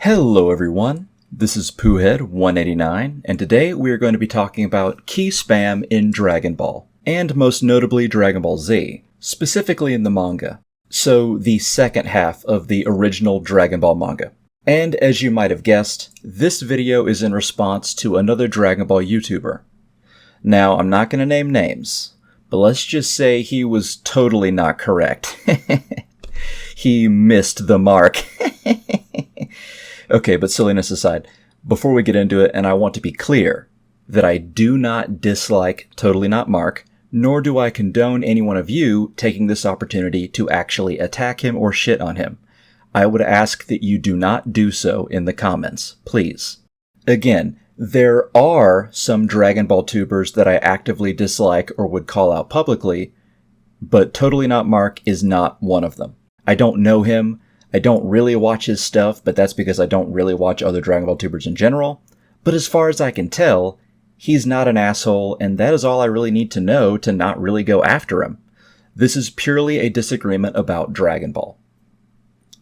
Hello everyone, this is Poohead189, and today we are going to be talking about key spam in Dragon Ball, and most notably Dragon Ball Z, specifically in the manga. So the second half of the original Dragon Ball manga. And as you might have guessed, this video is in response to another Dragon Ball YouTuber. Now, I'm not going to name names, but let's just say he was totally not correct. He missed the mark. Okay, but silliness aside, before we get into it, and I want to be clear that I do not dislike TotallyNotMark, nor do I condone any one of you taking this opportunity to actually attack him or shit on him. I would ask that you do not do so in the comments, please. Again, there are some Dragon Ball tubers that I actively dislike or would call out publicly, but TotallyNotMark is not one of them. I don't know him. I don't really watch his stuff, but that's because I don't really watch other Dragon Ball tubers in general. But as far as I can tell, he's not an asshole, and that is all I really need to know to not really go after him. This is purely a disagreement about Dragon Ball.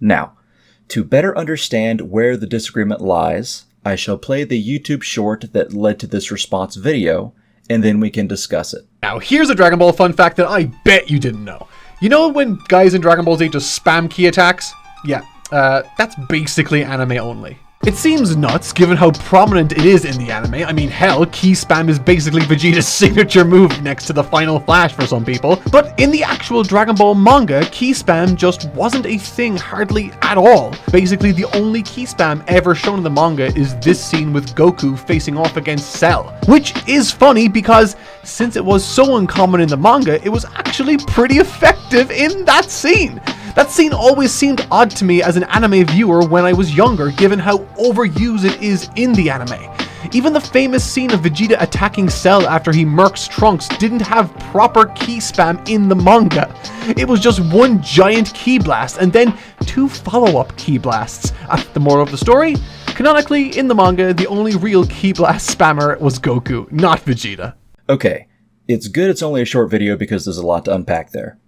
Now, to better understand where the disagreement lies, I shall play the YouTube short that led to this response video, and then we can discuss it. Now, here's a Dragon Ball fun fact that I bet you didn't know. You know when guys in Dragon Ball Z just spam key attacks? Yeah, that's basically anime only. It seems nuts given how prominent it is in the anime. I mean, hell, key spam is basically Vegeta's signature move next to the final flash for some people. But in the actual Dragon Ball manga, key spam just wasn't a thing hardly at all. Basically, the only key spam ever shown in the manga is this scene with Goku facing off against Cell. Which is funny because since it was so uncommon in the manga, it was actually pretty effective in that scene. That scene always seemed odd to me as an anime viewer when I was younger, given how overused it is in the anime. Even the famous scene of Vegeta attacking Cell after he murks Trunks didn't have proper key spam in the manga. It was just one giant key blast and then two follow-up key blasts. The moral of the story? Canonically, in the manga, the only real key blast spammer was Goku, not Vegeta. Okay, it's good it's only a short video because there's a lot to unpack there.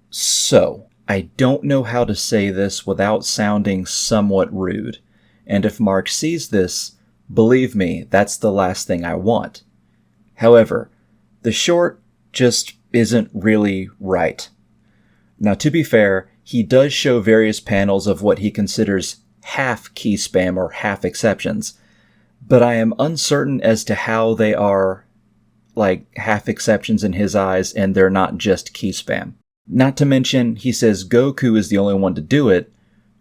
So, I don't know how to say this without sounding somewhat rude, and if Mark sees this, believe me, that's the last thing I want. However, the short just isn't really right. Now, to be fair, he does show various panels of what he considers half key spam or half exceptions, but I am uncertain as to how they are, like, half exceptions in his eyes and they're not just key spam. Not to mention, he says Goku is the only one to do it,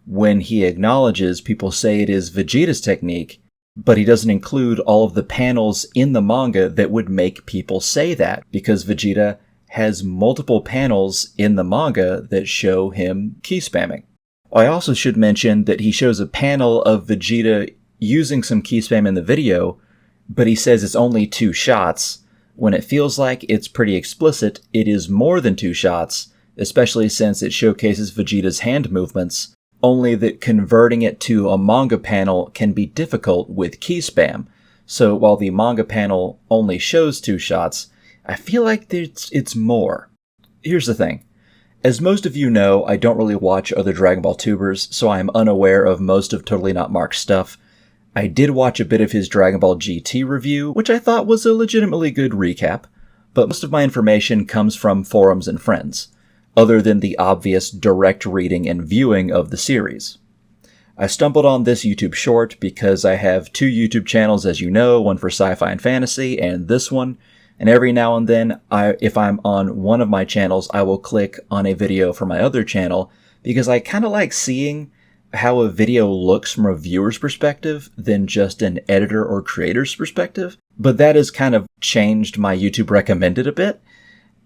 when he acknowledges people say it is Vegeta's technique, but he doesn't include all of the panels in the manga that would make people say that, because Vegeta has multiple panels in the manga that show him key spamming. I also should mention that he shows a panel of Vegeta using some key spam in the video, but he says it's only 2 shots. When it feels like it's pretty explicit, it is more than 2 shots, especially since it showcases Vegeta's hand movements, only that converting it to a manga panel can be difficult with key spam. So while the manga panel only shows 2 shots, I feel like it's more. Here's the thing. As most of you know, I don't really watch other Dragon Ball tubers, so I am unaware of most of TotallyNotMark's stuff. I did watch a bit of his Dragon Ball GT review, which I thought was a legitimately good recap, but most of my information comes from forums and friends, other than the obvious direct reading and viewing of the series. I stumbled on this YouTube short because I have 2 YouTube channels, as you know, one for sci-fi and fantasy, and this one, and every now and then, if I'm on one of my channels, I will click on a video from my other channel, because I kind of like seeing how a video looks from a viewer's perspective than just an editor or creator's perspective. But that has kind of changed my YouTube recommended a bit.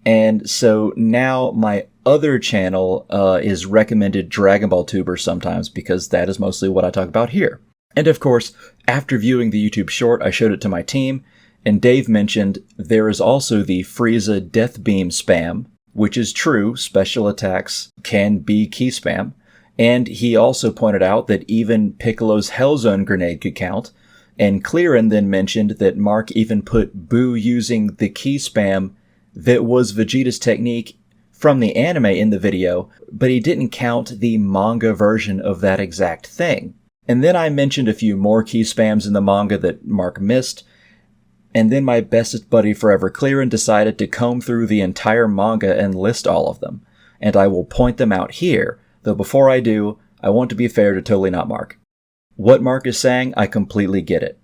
And so now my other channel is recommended Dragon Ball Tuber sometimes, because that is mostly what I talk about here. And of course, after viewing the YouTube short, I showed it to my team, and Dave mentioned there is also the Frieza Death Beam spam, which is true, special attacks can be key spam. And he also pointed out that even Piccolo's Hellzone grenade could count, and Clearin then mentioned that Mark even put Boo using the key spam that was Vegeta's technique from the anime in the video, but he didn't count the manga version of that exact thing. And then I mentioned a few more key spams in the manga that Mark missed, and then my bestest buddy Forever Clearin decided to comb through the entire manga and list all of them, and I will point them out here, though before I do, I want to be fair to TotallyNotMark. What Mark is saying, I completely get it.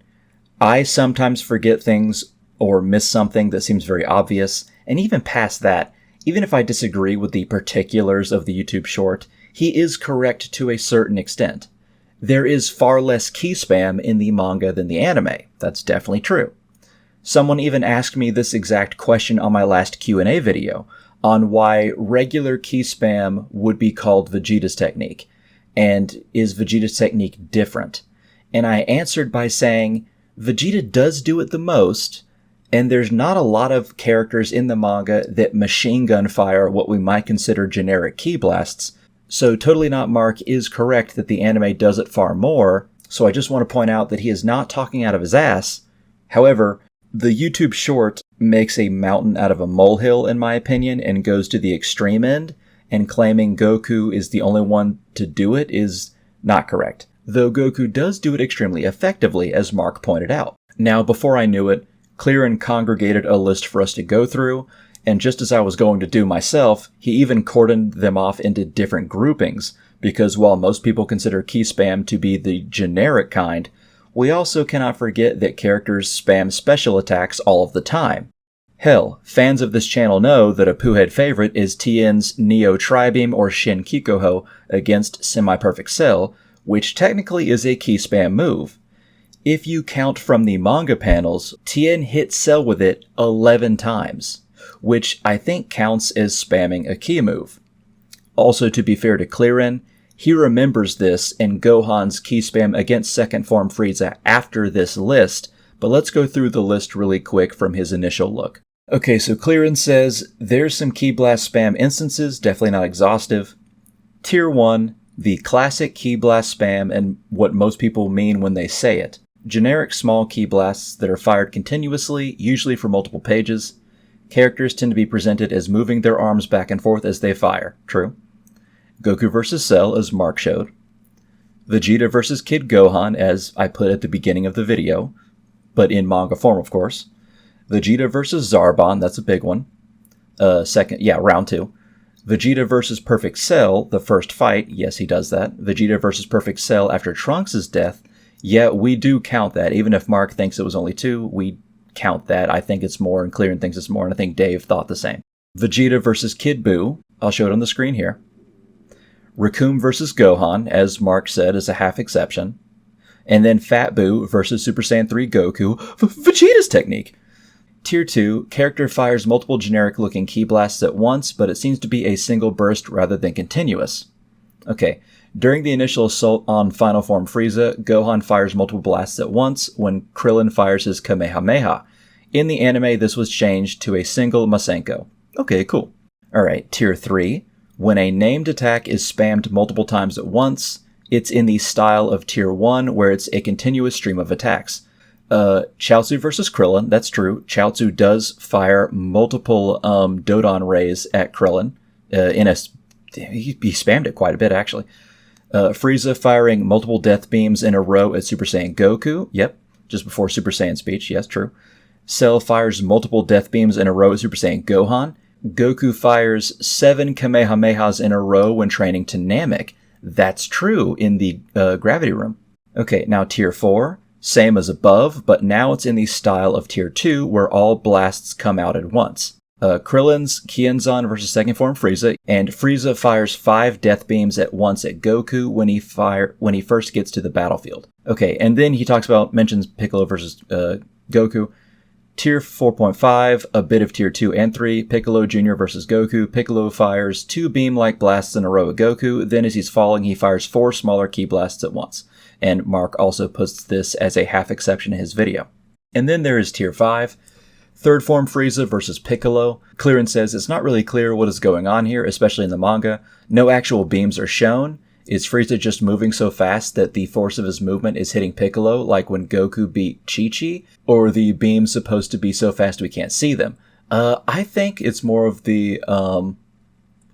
I sometimes forget things or miss something that seems very obvious, and even past that, even if I disagree with the particulars of the YouTube short, he is correct to a certain extent. There is far less key spam in the manga than the anime. That's definitely true. Someone even asked me this exact question on my last Q&A video, on why regular key spam would be called Vegeta's technique, and is Vegeta's technique different? And I answered by saying, Vegeta does do it the most, and there's not a lot of characters in the manga that machine gun fire what we might consider generic ki blasts, so TotallyNotMark is correct that the anime does it far more, so I just want to point out that he is not talking out of his ass. However, the YouTube short makes a mountain out of a molehill, in my opinion, and goes to the extreme end, and claiming Goku is the only one to do it is not correct, though Goku does do it extremely effectively, as Mark pointed out. Now, before I knew it, Clearin congregated a list for us to go through, and just as I was going to do myself, he even cordoned them off into different groupings, because while most people consider key spam to be the generic kind, we also cannot forget that characters spam special attacks all of the time. Hell, fans of this channel know that a Poohead favorite is Tien's Neo Tribeam or Shin Kikoho against Semi-Perfect Cell, which technically is a key spam move. If you count from the manga panels, Tien hit Cell with it 11 times, which I think counts as spamming a key move. Also, to be fair to Clearin, he remembers this in Gohan's key spam against second form Frieza after this list, but let's go through the list really quick from his initial look. Okay, so Clearin says, there's some Ki Blast spam instances, definitely not exhaustive. Tier 1, the classic Ki Blast spam and what most people mean when they say it. Generic small Ki Blasts that are fired continuously, usually for multiple pages. Characters tend to be presented as moving their arms back and forth as they fire. True. Goku vs. Cell, as Mark showed. Vegeta vs. Kid Gohan, as I put at the beginning of the video, but in manga form, of course. Vegeta vs. Zarbon, that's a big one. Round 2. Vegeta vs. Perfect Cell, the first fight, yes, he does that. Vegeta vs. Perfect Cell after Trunks' death, yeah, we do count that. Even if Mark thinks it was only 2, we count that. I think it's more, and Clearin thinks it's more, and I think Dave thought the same. Vegeta vs. Kid Buu, I'll show it on the screen here. Recoome vs. Gohan, as Mark said, is a half exception. And then Fat Buu versus Super Saiyan 3 Goku, Vegeta's technique. Tier 2, character fires multiple generic-looking ki blasts at once, but it seems to be a single burst rather than continuous. Okay, during the initial assault on Final Form Frieza, Gohan fires multiple blasts at once when Krillin fires his Kamehameha. In the anime, this was changed to a single Masenko. Okay, cool. Alright, Tier 3, when a named attack is spammed multiple times at once, it's in the style of Tier 1, where it's a continuous stream of attacks. Chaozu versus Krillin, that's true. Chaozu does fire multiple Dodon rays at Krillin. He spammed it quite a bit, actually. Frieza firing multiple death beams in a row at Super Saiyan Goku. Yep, just before Super Saiyan speech. Yes, true. Cell fires multiple death beams in a row at Super Saiyan Gohan. Goku fires 7 Kamehamehas in a row when training to Namek. That's true in the Gravity Room. Okay, now Tier 4. Same as above, but now it's in the style of Tier 2, where all blasts come out at once. Krillin's Kienzan versus Second Form Frieza, and Frieza fires 5 death beams at once at Goku when he first gets to the battlefield. Okay, and then he mentions Piccolo versus Goku. Tier 4.5, a bit of Tier 2 and 3, Piccolo Jr. versus Goku. Piccolo fires 2 beam-like blasts in a row at Goku, then as he's falling, he fires 4 smaller ki blasts at once. And Mark also puts this as a half exception in his video. And then there is Tier 5, Third Form Frieza versus Piccolo. Clearin says it's not really clear what is going on here, especially in the manga. No actual beams are shown. Is Frieza just moving so fast that the force of his movement is hitting Piccolo, like when Goku beat Chi-Chi? Or are the beams supposed to be so fast we can't see them? I think it's more of the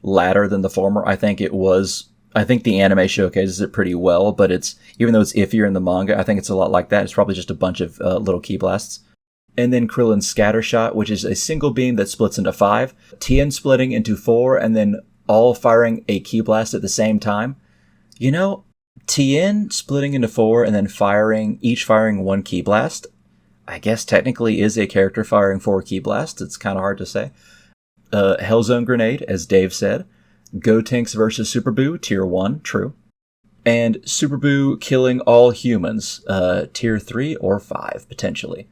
latter than the former. I think it was I think the anime showcases it pretty well, but even though it's iffier in the manga, I think it's a lot like that. It's probably just a bunch of little ki blasts. And then Krillin's scatter shot, which is a single beam that splits into 5, Tien splitting into 4, and then all firing a ki blast at the same time. You know, Tien splitting into 4 and then each firing 1 ki blast, I guess technically is a character firing 4 ki blasts. It's kind of hard to say. Hellzone Grenade, as Dave said. Gotenks versus Super Buu, Tier 1, true. And Super Buu killing all humans, Tier 3 or 5, potentially.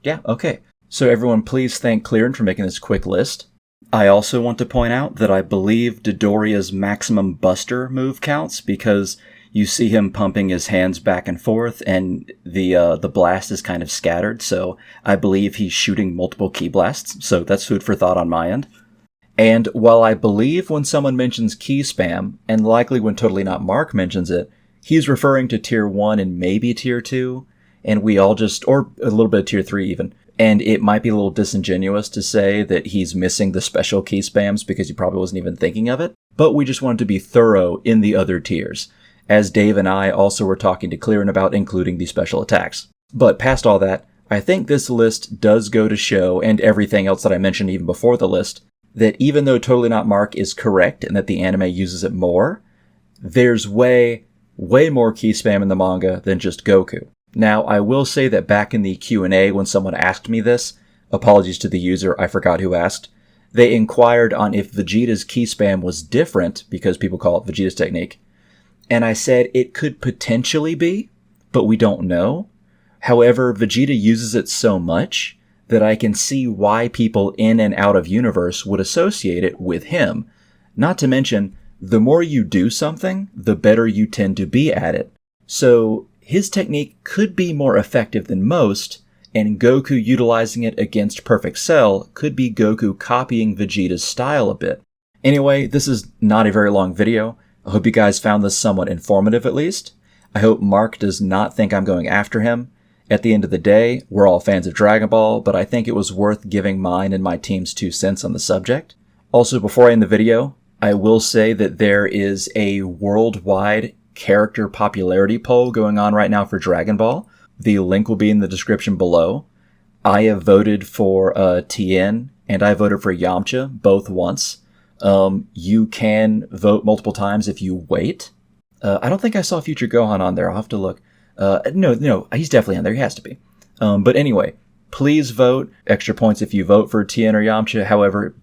Yeah, okay. So everyone, please thank Clearin for making this quick list. I also want to point out that I believe Dodoria's maximum buster move counts because you see him pumping his hands back and forth and the blast is kind of scattered, so I believe he's shooting multiple ki blasts, so that's food for thought on my end. And while I believe when someone mentions ki spam, and likely when TotallyNotMark mentions it, he's referring to Tier 1 and maybe Tier 2, and we all or a little bit of Tier 3 even, and it might be a little disingenuous to say that he's missing the special ki spams because he probably wasn't even thinking of it, but we just wanted to be thorough in the other tiers, as Dave and I also were talking to Clearin about including the special attacks. But past all that, I think this list does go to show, and everything else that I mentioned even before the list, that even though TotallyNotMark is correct and that the anime uses it more, there's way more ki spam in the manga than just Goku. Now, I will say that back in the Q&A when someone asked me this, apologies to the user, I forgot who asked, they inquired on if Vegeta's ki spam was different, because people call it Vegeta's technique, and I said it could potentially be, but we don't know. However, Vegeta uses it so much that I can see why people in and out of universe would associate it with him. Not to mention, the more you do something, the better you tend to be at it. So his technique could be more effective than most, and Goku utilizing it against Perfect Cell could be Goku copying Vegeta's style a bit. Anyway, this is not a very long video. I hope you guys found this somewhat informative at least. I hope Mark does not think I'm going after him. At the end of the day, we're all fans of Dragon Ball, but I think it was worth giving mine and my team's 2 cents on the subject. Also, before I end the video, I will say that there is a worldwide character popularity poll going on right now for Dragon Ball. The link will be in the description below. I have voted for Tien, and I voted for Yamcha, both once. You can vote multiple times if you wait. I don't think I saw Future Gohan on there. I'll have to look. No, he's definitely on there. He has to be. But anyway, please vote. Extra points if you vote for Tien or Yamcha. However,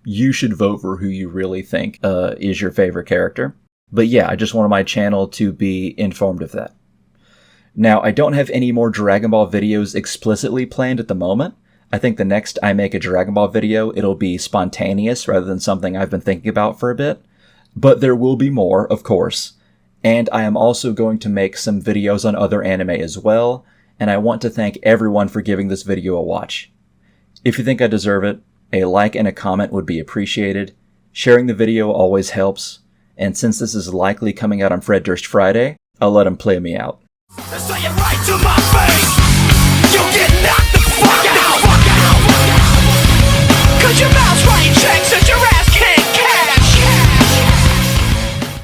you should vote for who you really think is your favorite character. But yeah, I just wanted my channel to be informed of that. Now, I don't have any more Dragon Ball videos explicitly planned at the moment. I think the next I make a Dragon Ball video, it'll be spontaneous rather than something I've been thinking about for a bit. But there will be more, of course. And I am also going to make some videos on other anime as well, and I want to thank everyone for giving this video a watch. If you think I deserve it, a like and a comment would be appreciated. Sharing the video always helps, and since this is likely coming out on Fred Durst Friday, I'll let him play me out. Say it right to my face. You get